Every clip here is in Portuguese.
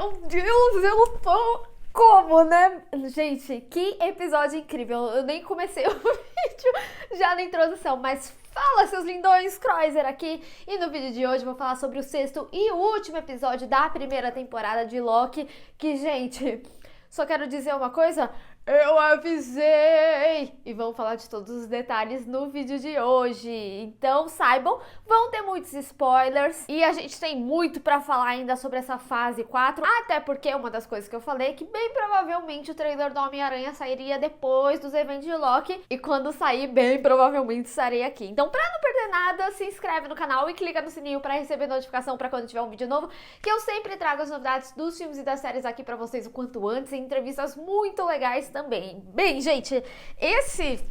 Meu Deus, eu tô... Como, né? Gente, que episódio incrível. Eu nem comecei o vídeo já na introdução, mas fala, seus lindões, Croiser aqui. E no vídeo de hoje eu vou falar sobre o sexto e último episódio da primeira temporada de Loki, que, gente, só quero dizer uma coisa... Eu avisei! E vamos falar de todos os detalhes no vídeo de hoje. Então saibam, vão ter muitos spoilers. E a gente tem muito pra falar ainda sobre essa fase 4. Até porque uma das coisas que eu falei é que bem provavelmente o trailer do Homem-Aranha sairia depois dos eventos de Loki. E quando sair, bem provavelmente estarei aqui. Então pra não perder nada, se inscreve no canal e clica no sininho pra receber notificação pra quando tiver um vídeo novo. Que eu sempre trago as novidades dos filmes e das séries aqui pra vocês o quanto antes. E entrevistas muito legais também. Bem, gente, esse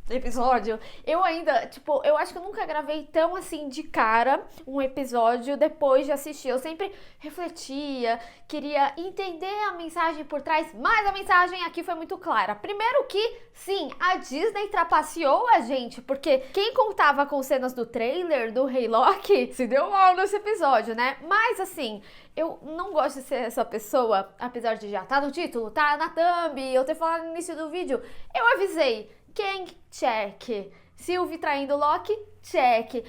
episódio, eu ainda, eu acho que eu nunca gravei tão assim de cara um episódio depois de assistir. Eu sempre refletia, queria entender a mensagem por trás, mas a mensagem aqui foi muito clara. Primeiro que, sim, a Disney trapaceou a gente, porque quem contava com cenas do trailer do Rei Loki se deu mal nesse episódio, né? Mas assim, eu não gosto de ser essa pessoa, apesar de já estar no título, tá na thumb, eu ter falado no início do vídeo, eu avisei. Kang, check. Sylvie traindo Loki, check.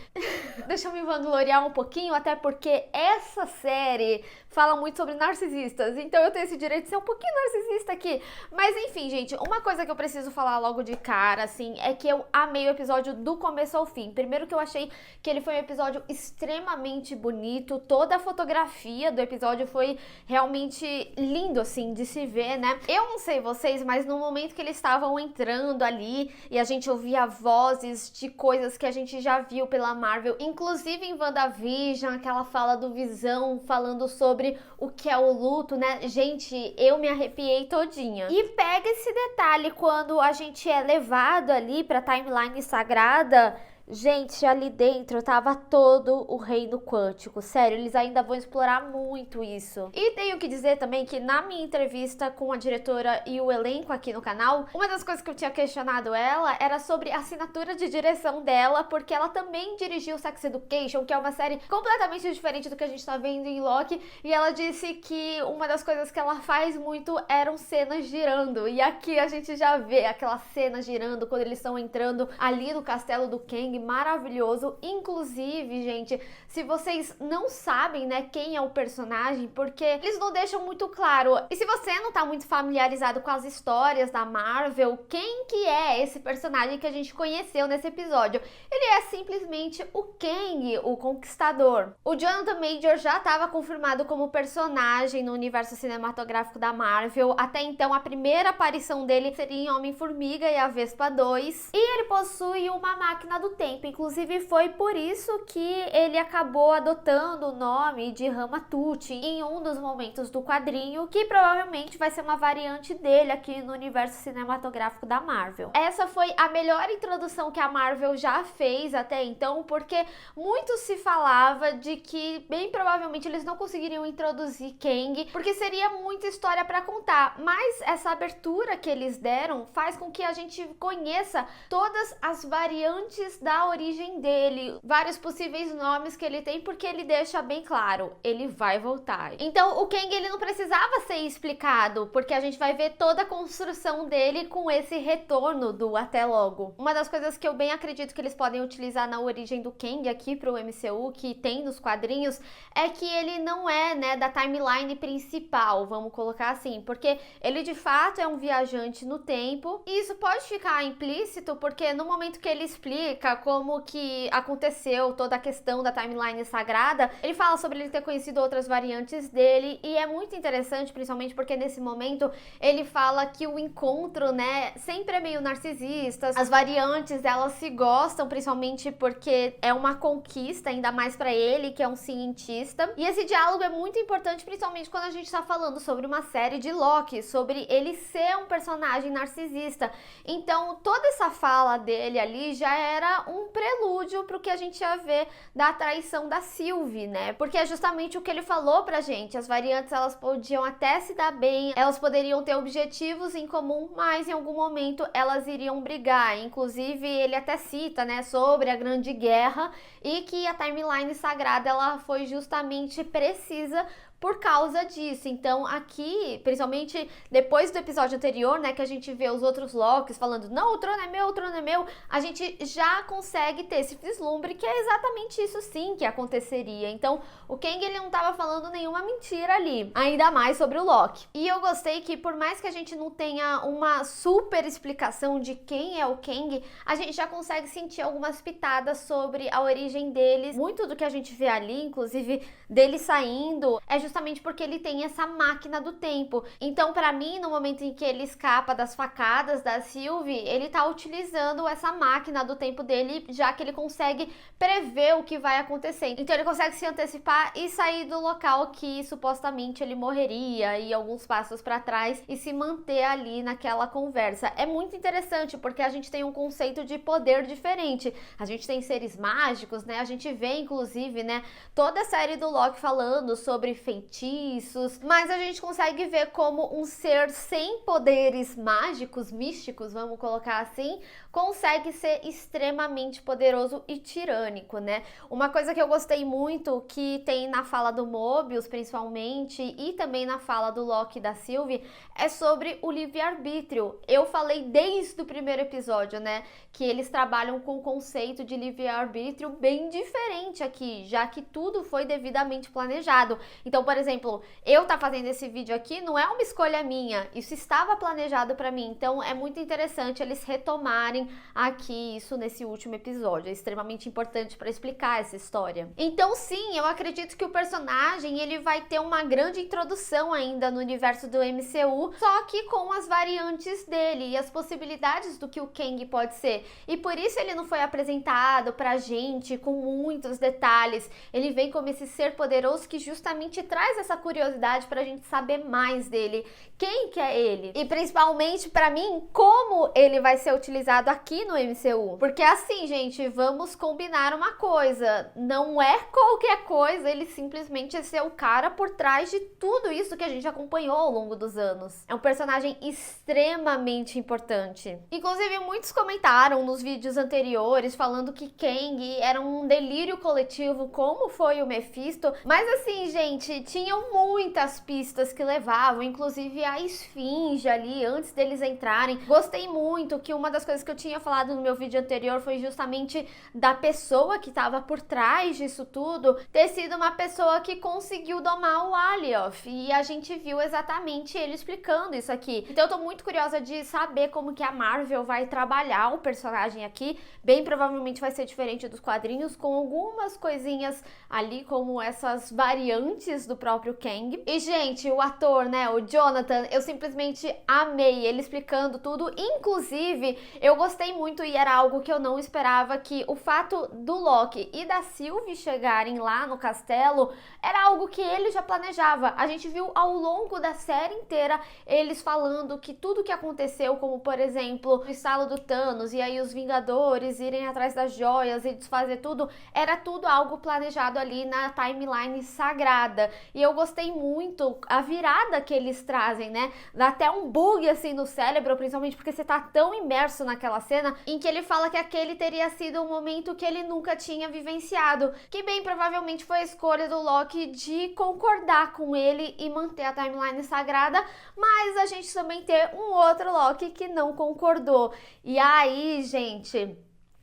Deixa eu me vangloriar um pouquinho, até porque essa série fala muito sobre narcisistas, então eu tenho esse direito de ser um pouquinho narcisista aqui. Mas enfim, gente, uma coisa que eu preciso falar logo de cara, assim, é que eu amei o episódio do começo ao fim. Primeiro que eu achei que ele foi um episódio extremamente bonito, toda a fotografia do episódio foi realmente lindo, assim, de se ver, né? Eu não sei vocês, mas no momento que eles estavam entrando ali e a gente ouvia vozes de coisas que a gente já viu pela Marvel, inclusive em WandaVision, aquela fala do Visão falando sobre o que é o luto, né? Gente, eu me arrepiei todinha. E pega esse detalhe quando a gente é levado ali pra timeline sagrada. Gente, ali dentro tava todo o reino quântico. Sério, eles ainda vão explorar muito isso. E tenho que dizer também que na minha entrevista com a diretora e o elenco aqui no canal, uma das coisas que eu tinha questionado ela era sobre a assinatura de direção dela, porque ela também dirigiu Sex Education, que é uma série completamente diferente do que a gente tá vendo em Loki, e ela disse que uma das coisas que ela faz muito eram cenas girando. E aqui a gente já vê aquela cena girando quando eles estão entrando ali no castelo do Kang, maravilhoso. Inclusive, gente, se vocês não sabem, né, quem é o personagem, porque eles não deixam muito claro. E se você não tá muito familiarizado com as histórias da Marvel, quem que é esse personagem que a gente conheceu nesse episódio? Ele é simplesmente o Kang, o Conquistador. O Jonathan Major já estava confirmado como personagem no universo cinematográfico da Marvel. Até então, a primeira aparição dele seria em Homem-Formiga e a Vespa 2. E ele possui uma máquina do tempo. Inclusive, foi por isso que ele acabou adotando o nome de Ramatut em um dos momentos do quadrinho, que provavelmente vai ser uma variante dele aqui no universo cinematográfico da Marvel. Essa foi a melhor introdução que a Marvel já fez até então, porque muito se falava de que bem provavelmente eles não conseguiriam introduzir Kang, porque seria muita história para contar, mas essa abertura que eles deram faz com que a gente conheça todas as variantes da origem dele, vários possíveis nomes que ele tem, porque ele deixa bem claro, ele vai voltar. Então o Kang, ele não precisava ser explicado, porque a gente vai ver toda a construção dele com esse retorno do até logo. Uma das coisas que eu bem acredito que eles podem utilizar na origem do Kang aqui pro MCU, que tem nos quadrinhos, é que ele não é, né, da timeline principal, vamos colocar assim, porque ele de fato é um viajante no tempo, e isso pode ficar implícito, porque no momento que ele explica como que aconteceu toda a questão da timeline sagrada, ele fala sobre ele ter conhecido outras variantes dele, e é muito interessante, principalmente porque nesse momento ele fala que o encontro, né, sempre é meio narcisista, as variantes, elas se gostam, principalmente porque é uma conquista, ainda mais pra ele, que é um cientista, e esse diálogo é muito importante, principalmente quando a gente tá falando sobre uma série de Loki, sobre ele ser um personagem narcisista. Então toda essa fala dele ali já era um prelúdio pro que a gente ia ver da traição da Sylvie, né? Porque é justamente o que ele falou pra gente. As variantes, elas podiam até se dar bem, elas poderiam ter objetivos em comum, mas em algum momento elas iriam brigar. Inclusive, ele até cita, né, sobre a Grande Guerra e que a timeline sagrada, ela foi justamente precisa por causa disso. Então aqui, principalmente depois do episódio anterior, né, que a gente vê os outros Locks falando, não, o trono é meu, a gente já consegue ter esse vislumbre que é exatamente isso sim que aconteceria. Então o Kang, ele não tava falando nenhuma mentira ali, ainda mais sobre o Loki. E eu gostei que por mais que a gente não tenha uma super explicação de quem é o Kang, a gente já consegue sentir algumas pitadas sobre a origem deles. Muito do que a gente vê ali, inclusive dele saindo, é justamente porque ele tem essa máquina do tempo. Então, pra mim, no momento em que ele escapa das facadas da Sylvie, ele tá utilizando essa máquina do tempo dele, já que ele consegue prever o que vai acontecer. Então, ele consegue se antecipar e sair do local que supostamente ele morreria, e alguns passos pra trás e se manter ali naquela conversa. É muito interessante porque a gente tem um conceito de poder diferente. A gente tem seres mágicos, né? A gente vê, inclusive, né, toda a série do Loki falando sobre feitiços, mas a gente consegue ver como um ser sem poderes mágicos, místicos, vamos colocar assim, consegue ser extremamente poderoso e tirânico, né? Uma coisa que eu gostei muito, que tem na fala do Mobius, principalmente, e também na fala do Loki e da Sylvie, é sobre o livre-arbítrio. Eu falei desde o primeiro episódio, né, que eles trabalham com o conceito de livre-arbítrio bem diferente aqui, já que tudo foi devidamente planejado. Então, por exemplo, eu tá fazendo esse vídeo aqui não é uma escolha minha, isso estava planejado pra mim. Então, é muito interessante eles retomarem aqui isso nesse último episódio. É extremamente importante para explicar essa história. Então, sim, eu acredito que o personagem, ele vai ter uma grande introdução ainda no universo do MCU, só que com as variantes dele e as possibilidades do que o Kang pode ser. E por isso ele não foi apresentado pra gente com muitos detalhes. Ele vem como esse ser poderoso que justamente traz essa curiosidade pra gente saber mais dele. Quem que é ele? E principalmente pra mim, como ele vai ser utilizado aqui no MCU. Porque assim, gente, vamos combinar uma coisa. Não é qualquer coisa ele simplesmente ser o cara por trás de tudo isso que a gente acompanhou ao longo dos anos. É um personagem extremamente importante. Inclusive, muitos comentaram nos vídeos anteriores falando que Kang era um delírio coletivo, como foi o Mephisto. Mas assim, gente, tinham muitas pistas que levavam, inclusive a Esfinge ali, antes deles entrarem. Gostei muito que uma das coisas que eu tinha falado no meu vídeo anterior foi justamente da pessoa que estava por trás disso tudo ter sido uma pessoa que conseguiu domar o Alioth. E a gente viu exatamente ele explicando isso aqui. Então eu tô muito curiosa de saber como que a Marvel vai trabalhar o personagem aqui. Bem provavelmente vai ser diferente dos quadrinhos, com algumas coisinhas ali, como essas variantes do próprio Kang. E, gente, o ator, né, o Jonathan, eu simplesmente amei ele explicando tudo. Inclusive, eu gostei muito, e era algo que eu não esperava, que o fato do Loki e da Sylvie chegarem lá no castelo era algo que ele já planejava. A gente viu ao longo da série inteira eles falando que tudo que aconteceu, como por exemplo o estalo do Thanos e aí os Vingadores irem atrás das joias e desfazer tudo, era tudo algo planejado ali na timeline sagrada. E eu gostei muito a virada que eles trazem, né? Dá até um bug assim no cérebro, principalmente porque você tá tão imerso naquela cena em que ele fala que aquele teria sido um momento que ele nunca tinha vivenciado, que bem provavelmente foi a escolha do Loki de concordar com ele e manter a timeline sagrada, mas a gente também ter um outro Loki que não concordou. E aí, gente,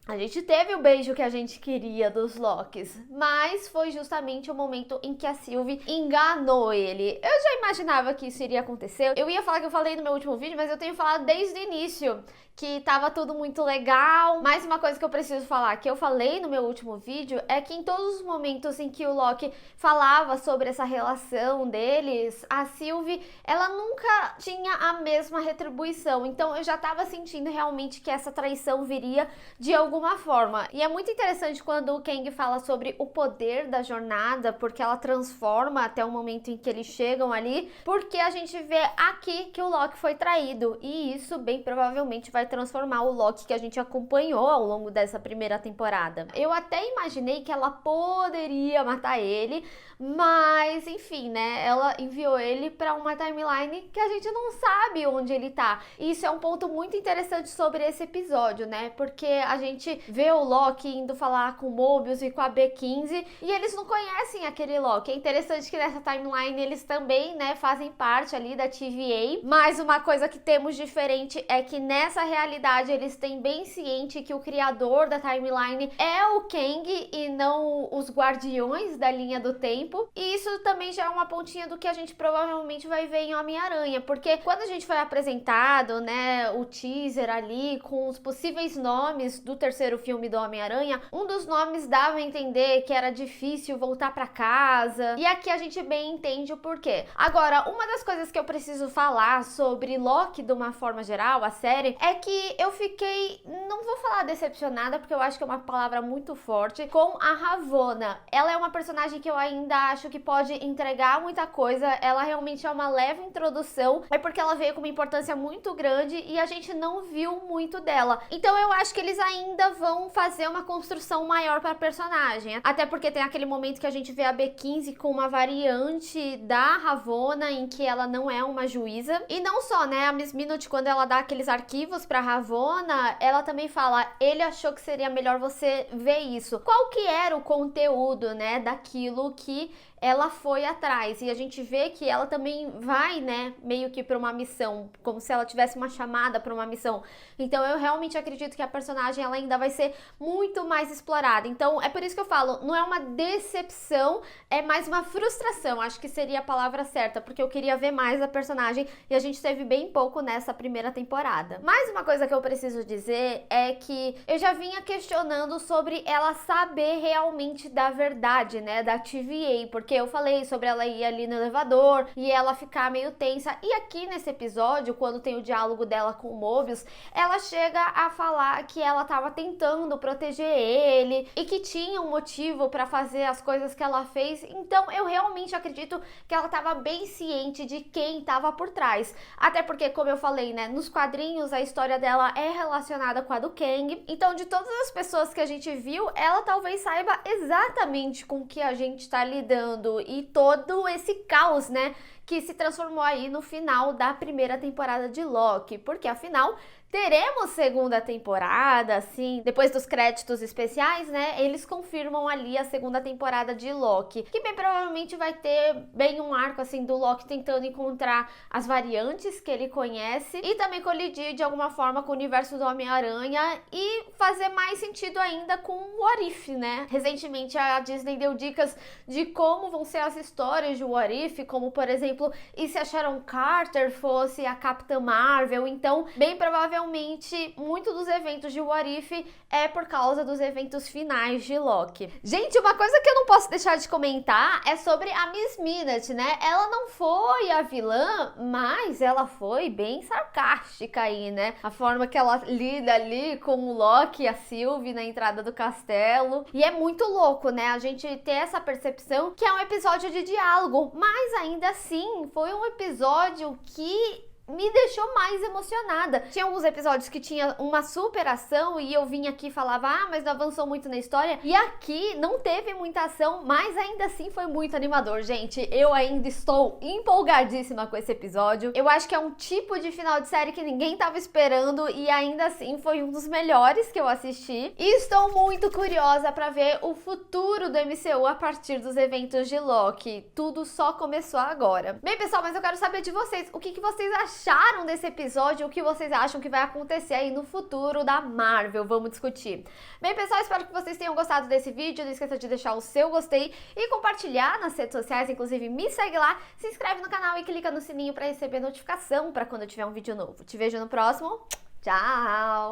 a gente teve o beijo que a gente queria dos Locks, mas foi justamente o momento em que a Sylvie enganou ele. Eu já imaginava que isso iria acontecer. Eu ia falar que eu falei no meu último vídeo, mas eu tenho falado desde o início que tava tudo muito legal. Mais uma coisa que eu preciso falar, que eu falei no meu último vídeo, é que em todos os momentos em que o Loki falava sobre essa relação deles, a Sylvie, ela nunca tinha a mesma retribuição. Então eu já tava sentindo realmente que essa traição viria de alguma forma. E é muito interessante quando o Kang fala sobre o poder da jornada, porque ela transforma até o momento em que eles chegam ali, porque a gente vê aqui que o Loki foi traído, e isso bem provavelmente vai transformar o Loki que a gente acompanhou ao longo dessa primeira temporada. Eu até imaginei que ela poderia matar ele, mas enfim, né, ela enviou ele para uma timeline que a gente não sabe onde ele tá. E isso é um ponto muito interessante sobre esse episódio, né, porque a gente gente vê o Loki indo falar com o Mobius e com a B15 e eles não conhecem aquele Loki. É interessante que nessa timeline eles também, né, fazem parte ali da TVA, mas uma coisa que temos diferente é que nessa realidade eles têm bem ciente que o criador da timeline é o Kang e não os guardiões da linha do tempo. E isso também já é uma pontinha do que a gente provavelmente vai ver em Homem-Aranha, porque quando a gente foi apresentado, né, o teaser ali com os possíveis nomes do terceiro filme do Homem-Aranha, um dos nomes dava a entender que era difícil voltar pra casa, e aqui a gente bem entende o porquê. Agora, uma das coisas que eu preciso falar sobre Loki de uma forma geral, a série, é que eu fiquei, não vou falar decepcionada, porque eu acho que é uma palavra muito forte, com a Ravonna. Ela é uma personagem que eu ainda acho que pode entregar muita coisa, ela realmente é uma leve introdução, é porque ela veio com uma importância muito grande e a gente não viu muito dela. Então eu acho que eles ainda vão fazer uma construção maior para a personagem, até porque tem aquele momento que a gente vê a B15 com uma variante da Ravonna, em que ela não é uma juíza. E não só, né, a Miss Minute, quando ela dá aqueles arquivos pra Ravonna, ela também fala, ele achou que seria melhor você ver isso. Qual que era o conteúdo, né, daquilo que ela foi atrás, e a gente vê que ela também vai, né, meio que para uma missão, como se ela tivesse uma chamada para uma missão. Então eu realmente acredito que a personagem ela ainda vai ser muito mais explorada. Então é por isso que eu falo, não é uma decepção, é mais uma frustração, acho que seria a palavra certa, porque eu queria ver mais a personagem e a gente teve bem pouco nessa primeira temporada. Mais uma coisa que eu preciso dizer é que eu já vinha questionando sobre ela saber realmente da verdade, né, da TVA, porque eu falei sobre ela ir ali no elevador e ela ficar meio tensa. E aqui nesse episódio, quando tem o diálogo dela com o Mobius, ela chega a falar que ela tava tentando proteger ele e que tinha um motivo para fazer as coisas que ela fez. Então eu realmente acredito que ela tava bem ciente de quem tava por trás. Até porque, como eu falei, né, nos quadrinhos a história dela é relacionada com a do Kang. Então, de todas as pessoas que a gente viu, ela talvez saiba exatamente com que a gente tá lidando e todo esse caos, né, que se transformou aí no final da primeira temporada de Loki, porque afinal teremos segunda temporada, assim, depois dos créditos especiais, né, eles confirmam ali a segunda temporada de Loki, que bem provavelmente vai ter bem um arco, assim, do Loki tentando encontrar as variantes que ele conhece e também colidir de alguma forma com o universo do Homem-Aranha e fazer mais sentido ainda com o What If, né? Recentemente a Disney deu dicas de como vão ser as histórias de What If, como, por exemplo, e se a Sharon Carter fosse a Capitã Marvel, então, bem provavelmente muito dos eventos de What If é por causa dos eventos finais de Loki. Gente, uma coisa que eu não posso deixar de comentar é sobre a Miss Minute, né? Ela não foi a vilã, mas ela foi bem sarcástica aí, né? A forma que ela lida ali com o Loki e a Sylvie na entrada do castelo. E é muito louco, né? A gente ter essa percepção que é um episódio de diálogo, mas ainda assim foi um episódio que me deixou mais emocionada. Tinha alguns episódios que tinha uma super ação e eu vinha aqui e falava, mas não avançou muito na história. E aqui não teve muita ação, mas ainda assim foi muito animador, gente. Eu ainda estou empolgadíssima com esse episódio. Eu acho que é um tipo de final de série que ninguém tava esperando e ainda assim foi um dos melhores que eu assisti. E estou muito curiosa para ver o futuro do MCU a partir dos eventos de Loki. Tudo só começou agora. Bem, pessoal, mas eu quero saber de vocês. O que vocês acharam desse episódio? O que vocês acham que vai acontecer aí no futuro da Marvel? Vamos discutir. Bem, pessoal, espero que vocês tenham gostado desse vídeo. Não esqueça de deixar o seu gostei e compartilhar nas redes sociais. Inclusive, me segue lá, se inscreve no canal e clica no sininho para receber notificação para quando eu tiver um vídeo novo. Te vejo no próximo. Tchau!